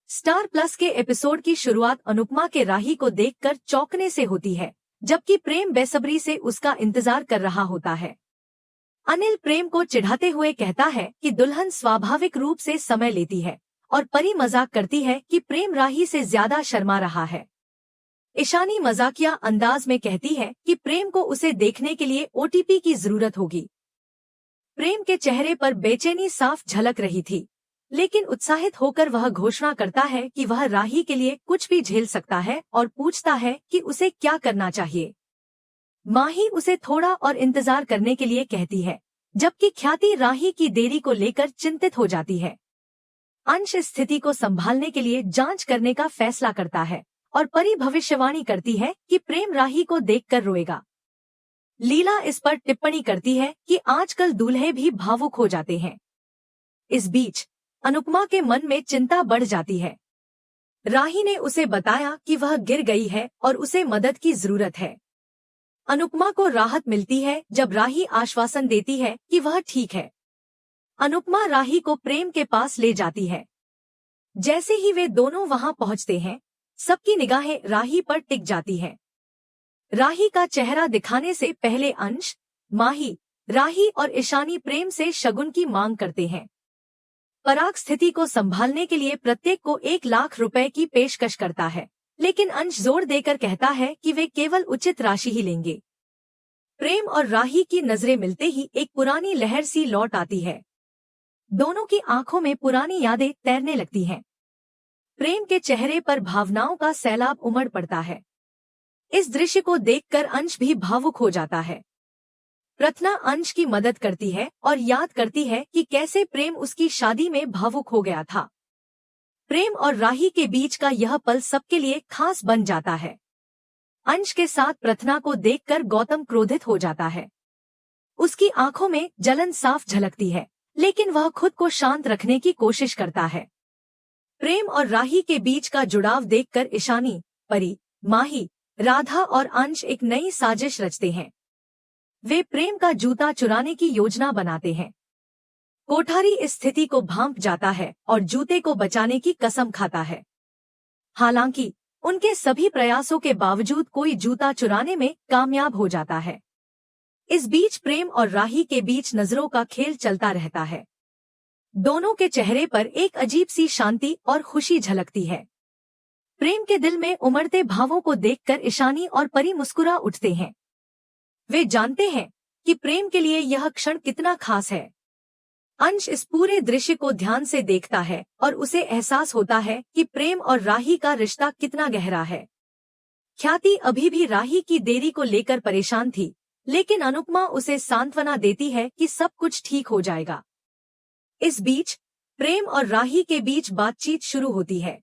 Star plus के episode की शुरुआत अनुपमा के राही को देखकर चौंकने से होती है, जबकि प्रेम बेसब्री से उसका इंतजार कर रहा होता है। अनिल प्रेम को चिढ़ाते हुए कहता है कि दुल्हन स्वाभाविक रूप से समय लेती है और परी मजाक करती है कि प्रेम राही से ज्यादा शर्मा रहा है। ईशानी मजाकिया अंदाज में कहती है कि प्रेम को उसे देखने के लिए ओटीपी की जरूरत होगी। प्रेम के चेहरे पर बेचैनी साफ झलक रही थी, लेकिन उत्साहित होकर वह घोषणा करता है कि वह राही के लिए कुछ भी झेल सकता है और पूछता है कि उसे क्या करना चाहिए। माही उसे थोड़ा और इंतजार करने के लिए कहती है, जबकि ख्याति राही की देरी को लेकर चिंतित हो जाती है। अंश स्थिति को संभालने के लिए जांच करने का फैसला करता है और परी भविष्यवाणी करती है कि प्रेम राही को देखकर रोएगा। लीला इस पर टिप्पणी करती है कि आजकल दूल्हे भी भावुक हो जाते हैं। इस बीच अनुपमा के मन में चिंता बढ़ जाती है। राही ने उसे बताया कि वह गिर गई है और उसे मदद की जरूरत है। अनुपमा को राहत मिलती है जब राही आश्वासन देती है कि वह ठीक है। अनुपमा राही को प्रेम के पास ले जाती है। जैसे ही वे दोनों वहां पहुंचते हैं, सबकी निगाहें राही पर टिक जाती हैं। राही का चेहरा दिखाने से पहले अंश, माही, राही और ईशानी प्रेम से शगुन की मांग करते हैं। पराग स्थिति को संभालने के लिए प्रत्येक को 1 लाख रुपए की पेशकश करता है, लेकिन अंश जोर देकर कहता है कि वे केवल उचित राशि ही लेंगे। प्रेम और राही की नजरें मिलते ही एक पुरानी लहर सी लौट आती है। दोनों की आंखों में पुरानी यादें तैरने लगती हैं। प्रेम के चेहरे पर भावनाओं का सैलाब उमड़ पड़ता है। इस दृश्य को देखकर अंश भी भावुक हो जाता है। प्रथना अंश की मदद करती है और याद करती है कि कैसे प्रेम उसकी शादी में भावुक हो गया था। प्रेम और राही के बीच का यह पल सबके लिए खास बन जाता है। अंश के साथ प्रथना को देखकर गौतम क्रोधित हो जाता है। उसकी आंखों में जलन साफ झलकती है, लेकिन वह खुद को शांत रखने की कोशिश करता है। प्रेम और राही के बीच का जुड़ाव देखकर ईशानी, परी, माही, राधा और अंश एक नई साजिश रचते हैं। वे प्रेम का जूता चुराने की योजना बनाते हैं। कोठारी इस स्थिति को भांप जाता है और जूते को बचाने की कसम खाता है। हालांकि उनके सभी प्रयासों के बावजूद कोई जूता चुराने में कामयाब हो जाता है। इस बीच प्रेम और राही के बीच नजरों का खेल चलता रहता है। दोनों के चेहरे पर एक अजीब सी शांति और खुशी झलकती है। प्रेम के दिल में उमड़ते भावों को देखकर ईशानी और परी मुस्कुरा उठते हैं। वे जानते हैं कि प्रेम के लिए यह क्षण कितना खास है। अंश इस पूरे दृश्य को ध्यान से देखता है और उसे एहसास होता है कि प्रेम और राही का रिश्ता कितना गहरा है। ख्याति अभी भी राही की देरी को लेकर परेशान थी, लेकिन अनुपमा उसे सांत्वना देती है कि सब कुछ ठीक हो जाएगा। इस बीच प्रेम और राही के बीच बातचीत शुरू होती है।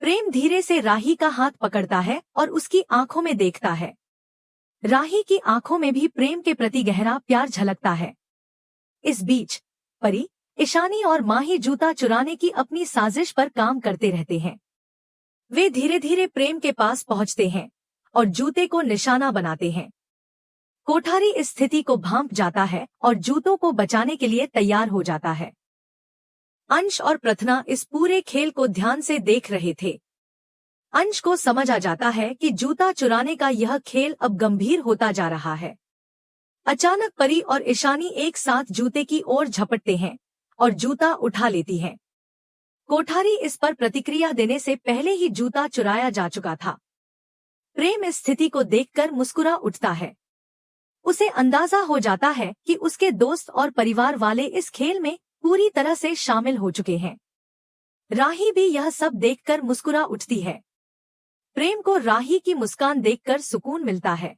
प्रेम धीरे से राही का हाथ पकड़ता है और उसकी आंखों में देखता है। राही की आंखों में भी प्रेम के प्रति गहरा प्यार झलकता है। इस बीच परी, ईशानी और माही जूता चुराने की अपनी साजिश पर काम करते रहते हैं। वे धीरे धीरे प्रेम के पास पहुंचते हैं और जूते को निशाना बनाते हैं। कोठारी इस स्थिति को भांप जाता है और जूतों को बचाने के लिए तैयार हो जाता है। अंश और प्रथना इस पूरे खेल को ध्यान से देख रहे थे। अंश को समझ आ जाता है कि जूता चुराने का यह खेल अब गंभीर होता जा रहा है। अचानक परी और ईशानी एक साथ जूते की ओर झपटते हैं और जूता उठा लेती हैं। कोठारी इस पर प्रतिक्रिया देने से पहले ही जूता चुराया जा चुका था। प्रेम इस स्थिति को देखकर मुस्कुरा उठता है। उसे अंदाजा हो जाता है कि उसके दोस्त और परिवार वाले इस खेल में पूरी तरह से शामिल हो चुके हैं। राही भी यह सब देखकर मुस्कुरा उठती है। प्रेम को राही की मुस्कान देखकर सुकून मिलता है।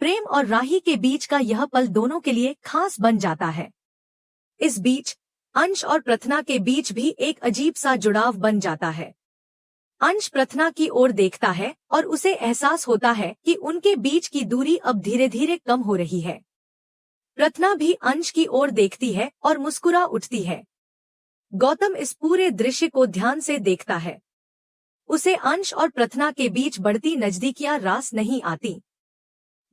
प्रेम और राही के बीच का यह पल दोनों के लिए खास बन जाता है। इस बीच अंश और प्रथना के बीच भी एक अजीब सा जुड़ाव बन जाता है। अंश प्रथना की ओर देखता है और उसे एहसास होता है कि उनके बीच की दूरी अब धीरे धीरे कम हो रही है। प्रथना भी अंश की ओर देखती है और मुस्कुरा उठती है। गौतम इस पूरे दृश्य को ध्यान से देखता है। उसे अंश और प्रथना के बीच बढ़ती नजदीकियां रास नहीं आती।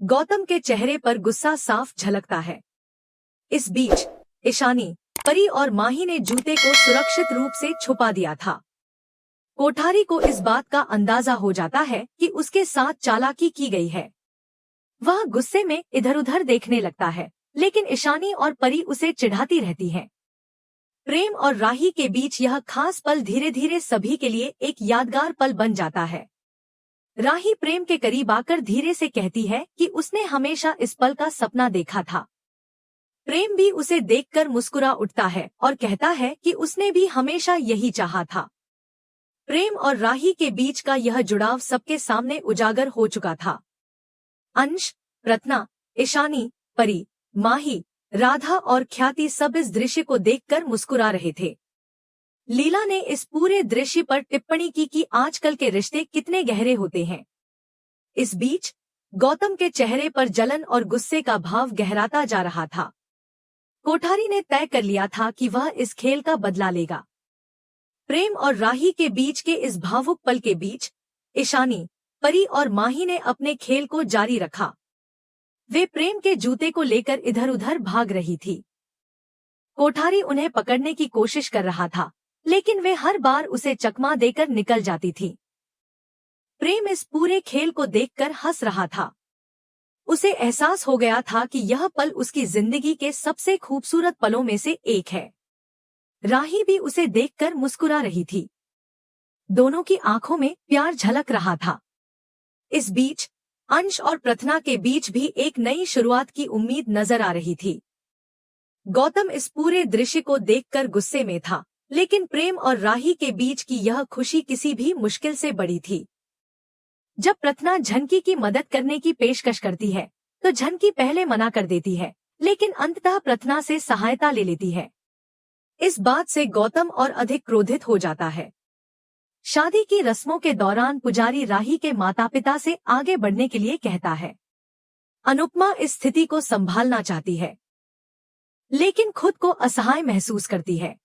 गौतम के चेहरे पर गुस्सा साफ झलकता है। इस बीच ईशानी, परी और माही ने जूते को सुरक्षित रूप से छुपा दिया था। कोठारी को इस बात का अंदाजा हो जाता है कि उसके साथ चालाकी की गई है। वह गुस्से में इधर उधर देखने लगता है, लेकिन ईशानी और परी उसे चिढ़ाती रहती हैं। प्रेम और राही के बीच यह खास पल धीरे धीरे सभी के लिए एक यादगार पल बन जाता है। राही प्रेम के करीब आकर धीरे से कहती है कि उसने हमेशा इस पल का सपना देखा था। प्रेम भी उसे देखकर मुस्कुरा उठता है और कहता है कि उसने भी हमेशा यही चाहा था। प्रेम और राही के बीच का यह जुड़ाव सबके सामने उजागर हो चुका था। अंश, रत्ना, ईशानी, परी, माही, राधा और ख्याति सब इस दृश्य को देखकर मुस्कुरा रहे थे। लीला ने इस पूरे दृश्य पर टिप्पणी की कि आजकल के रिश्ते कितने गहरे होते हैं। इस बीच गौतम के चेहरे पर जलन और गुस्से का भाव गहराता जा रहा था। कोठारी ने तय कर लिया था कि वह इस खेल का बदला लेगा। प्रेम और राही के बीच के इस भावुक पल के बीच ईशानी, परी और माही ने अपने खेल को जारी रखा। वे प्रेम के जूते को लेकर इधर उधर भाग रही थी। कोठारी उन्हें पकड़ने की कोशिश कर रहा था, लेकिन वे हर बार उसे चकमा देकर निकल जाती थी। प्रेम इस पूरे खेल को देखकर हंस रहा था। उसे एहसास हो गया था कि यह पल उसकी जिंदगी के सबसे खूबसूरत पलों में से एक है। राही भी उसे देखकर मुस्कुरा रही थी। दोनों की आंखों में प्यार झलक रहा था। इस बीच अंश और प्रथना के बीच भी एक नई शुरुआत की उम्मीद नजर आ रही थी। गौतम इस पूरे दृश्य को देखकर गुस्से में था, लेकिन प्रेम और राही के बीच की यह खुशी किसी भी मुश्किल से बड़ी थी। जब प्रथना झनकी की मदद करने की पेशकश करती है, तो झनकी पहले मना कर देती है, लेकिन अंततः प्रथना से सहायता ले लेती है। इस बात से गौतम और अधिक क्रोधित हो जाता है। शादी की रस्मों के दौरान पुजारी राही के माता पिता से आगे बढ़ने के लिए कहता है। अनुपमा इस स्थिति को संभालना चाहती है, लेकिन खुद को असहाय महसूस करती है।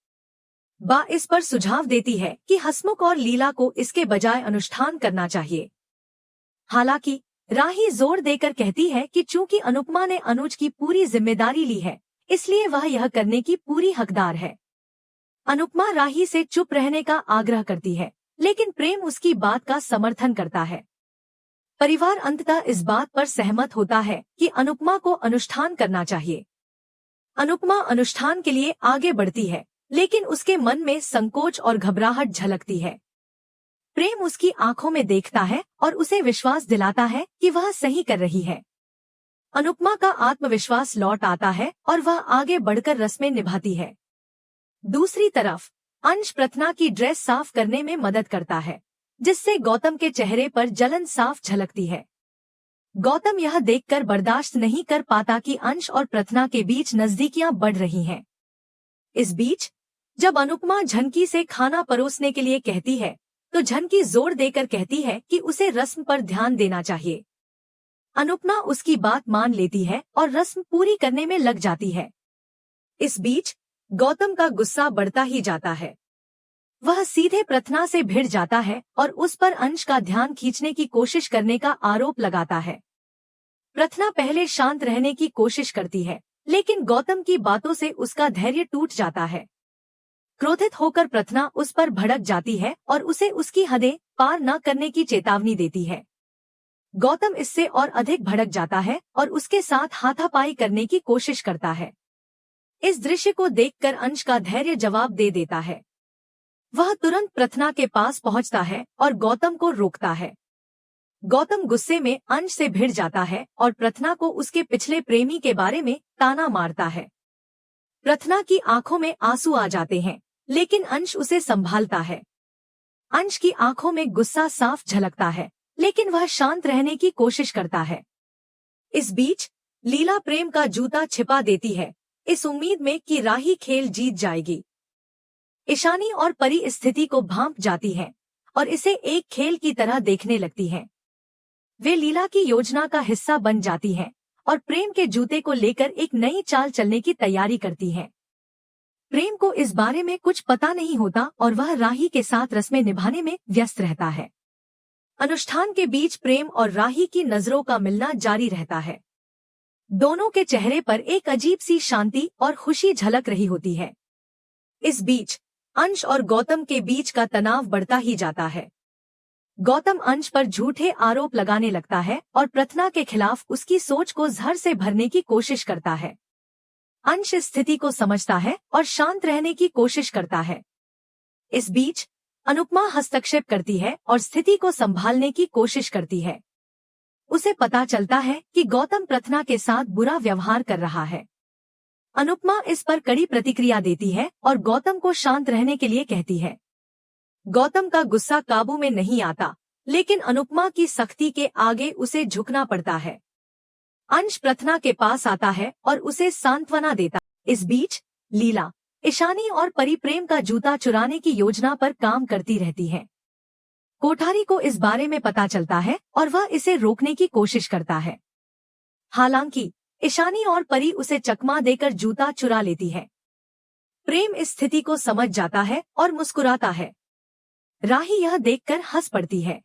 बा इस पर सुझाव देती है कि हसमुख और लीला को इसके बजाय अनुष्ठान करना चाहिए। हालांकि राही जोर देकर कहती है कि चूंकि अनुपमा ने अनुज की पूरी जिम्मेदारी ली है, इसलिए वह यह करने की पूरी हकदार है। अनुपमा राही से चुप रहने का आग्रह करती है, लेकिन प्रेम उसकी बात का समर्थन करता है। परिवार अंततः इस बात पर सहमत होता है कि अनुपमा को अनुष्ठान करना चाहिए। अनुपमा अनुष्ठान के लिए आगे बढ़ती है, लेकिन उसके मन में संकोच और घबराहट झलकती है। प्रेम उसकी आंखों में देखता है और उसे विश्वास दिलाता है कि वह सही कर रही है। अनुपमा का आत्मविश्वास लौट आता है और वह आगे बढ़कर रस्में निभाती है। दूसरी तरफ अंश प्रथना की ड्रेस साफ करने में मदद करता है, जिससे गौतम के चेहरे पर जलन साफ झलकती है। गौतम यह देखकर बर्दाश्त नहीं कर पाता कि अंश और प्रथना के बीच नजदीकियां बढ़ रही हैं। इस बीच जब अनुपमा झनकी से खाना परोसने के लिए कहती है, तो झनकी जोर देकर कहती है कि उसे रस्म पर ध्यान देना चाहिए। अनुपमा उसकी बात मान लेती है और रस्म पूरी करने में लग जाती है। इस बीच गौतम का गुस्सा बढ़ता ही जाता है। वह सीधे प्रथना से भिड़ जाता है और उस पर अंश का ध्यान खींचने की कोशिश करने का आरोप लगाता है। प्रथना पहले शांत रहने की कोशिश करती है, लेकिन गौतम की बातों से उसका धैर्य टूट जाता है। क्रोधित होकर प्रथना उस पर भड़क जाती है और उसे उसकी हदें पार न करने की चेतावनी देती है। गौतम इससे और अधिक भड़क जाता है और उसके साथ हाथापाई करने की कोशिश करता है। इस दृश्य को देखकर अंश का धैर्य जवाब दे देता है। वह तुरंत प्रथना के पास पहुंचता है और गौतम को रोकता है। गौतम गुस्से में अंश से भिड़ जाता है और प्रथना को उसके पिछले प्रेमी के बारे में ताना मारता है। प्रथना की आंखों में आंसू आ जाते हैं, लेकिन अंश उसे संभालता है। अंश की आंखों में गुस्सा साफ झलकता है, लेकिन वह शांत रहने की कोशिश करता है। इस बीच लीला प्रेम का जूता छिपा देती है, इस उम्मीद में कि राही खेल जीत जाएगी। ईशानी और परी स्थिति को भांप जाती हैं और इसे एक खेल की तरह देखने लगती हैं। वे लीला की योजना का हिस्सा बन जाती हैं और प्रेम के जूते को लेकर एक नई चाल चलने की तैयारी करती हैं। प्रेम को इस बारे में कुछ पता नहीं होता और वह राही के साथ रस्में निभाने में व्यस्त रहता है। अनुष्ठान के बीच प्रेम और राही की नजरों का मिलना जारी रहता है। दोनों के चेहरे पर एक अजीब सी शांति और खुशी झलक रही होती है। इस बीच अंश और गौतम के बीच का तनाव बढ़ता ही जाता है। गौतम अंश पर झूठे आरोप लगाने लगता है और प्रथना के खिलाफ उसकी सोच को जहर से भरने की कोशिश करता है। अंश इस स्थिति को समझता है और शांत रहने की कोशिश करता है। इस बीच अनुपमा हस्तक्षेप करती है और स्थिति को संभालने की कोशिश करती है। उसे पता चलता है कि गौतम प्रथना के साथ बुरा व्यवहार कर रहा है। अनुपमा इस पर कड़ी प्रतिक्रिया देती है और गौतम को शांत रहने के लिए कहती है। गौतम का गुस्सा काबू में नहीं आता, लेकिन अनुपमा की सख्ती के आगे उसे झुकना पड़ता है। अंश प्रथना के पास आता है और उसे सांत्वना देता। इस बीच लीला, ईशानी और परी प्रेम का जूता चुराने की योजना पर काम करती रहती हैं। कोठारी को इस बारे में पता चलता है और वह इसे रोकने की कोशिश करता है। हालांकि ईशानी और परी उसे चकमा देकर जूता चुरा लेती है। प्रेम इस स्थिति को समझ जाता है और मुस्कुराता है। राही यह देखकर हंस पड़ती है।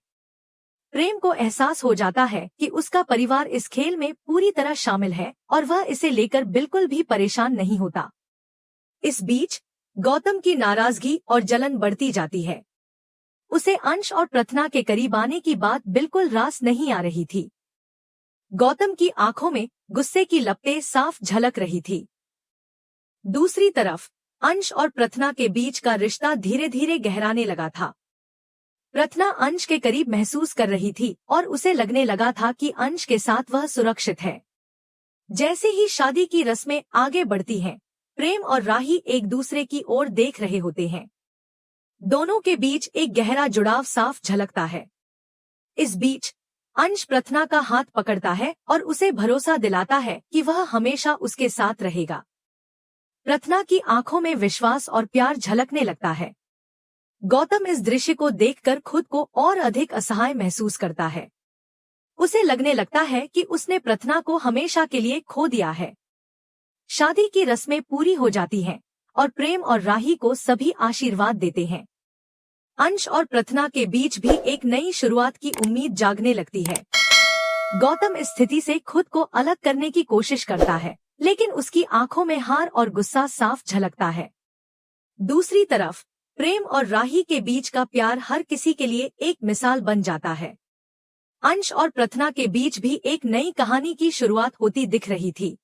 प्रेम को एहसास हो जाता है कि उसका परिवार इस खेल में पूरी तरह शामिल है और वह इसे लेकर बिल्कुल भी परेशान नहीं होता। इस बीच गौतम की नाराजगी और जलन बढ़ती जाती है। उसे अंश और प्रथना के करीब आने की बात बिल्कुल रास नहीं आ रही थी। गौतम की आंखों में गुस्से की लपटें साफ झलक रही थी। दूसरी तरफ अंश और प्रथना के बीच का रिश्ता धीरे धीरे गहराने लगा था। प्रथना अंश के करीब महसूस कर रही थी और उसे लगने लगा था कि अंश के साथ वह सुरक्षित है। जैसे ही शादी की रस्में आगे बढ़ती हैं, प्रेम और राही एक दूसरे की ओर देख रहे होते हैं। दोनों के बीच एक गहरा जुड़ाव साफ झलकता है। इस बीच अंश प्रथना का हाथ पकड़ता है और उसे भरोसा दिलाता है कि वह हमेशा उसके साथ रहेगा। प्रथना की आंखों में विश्वास और प्यार झलकने लगता है। गौतम इस दृश्य को देखकर खुद को और अधिक असहाय महसूस करता है। उसे लगने लगता है कि उसने प्रथना को हमेशा के लिए खो दिया है। शादी की रस्में पूरी हो जाती हैं और प्रेम और राही को सभी आशीर्वाद देते हैं। अंश और प्रथना के बीच भी एक नई शुरुआत की उम्मीद जागने लगती है। गौतम इस स्थिति से खुद को अलग करने की कोशिश करता है, लेकिन उसकी आंखों में हार और गुस्सा साफ झलकता है। दूसरी तरफ प्रेम और राही के बीच का प्यार हर किसी के लिए एक मिसाल बन जाता है। अंश और प्रथना के बीच भी एक नई कहानी की शुरुआत होती दिख रही थी।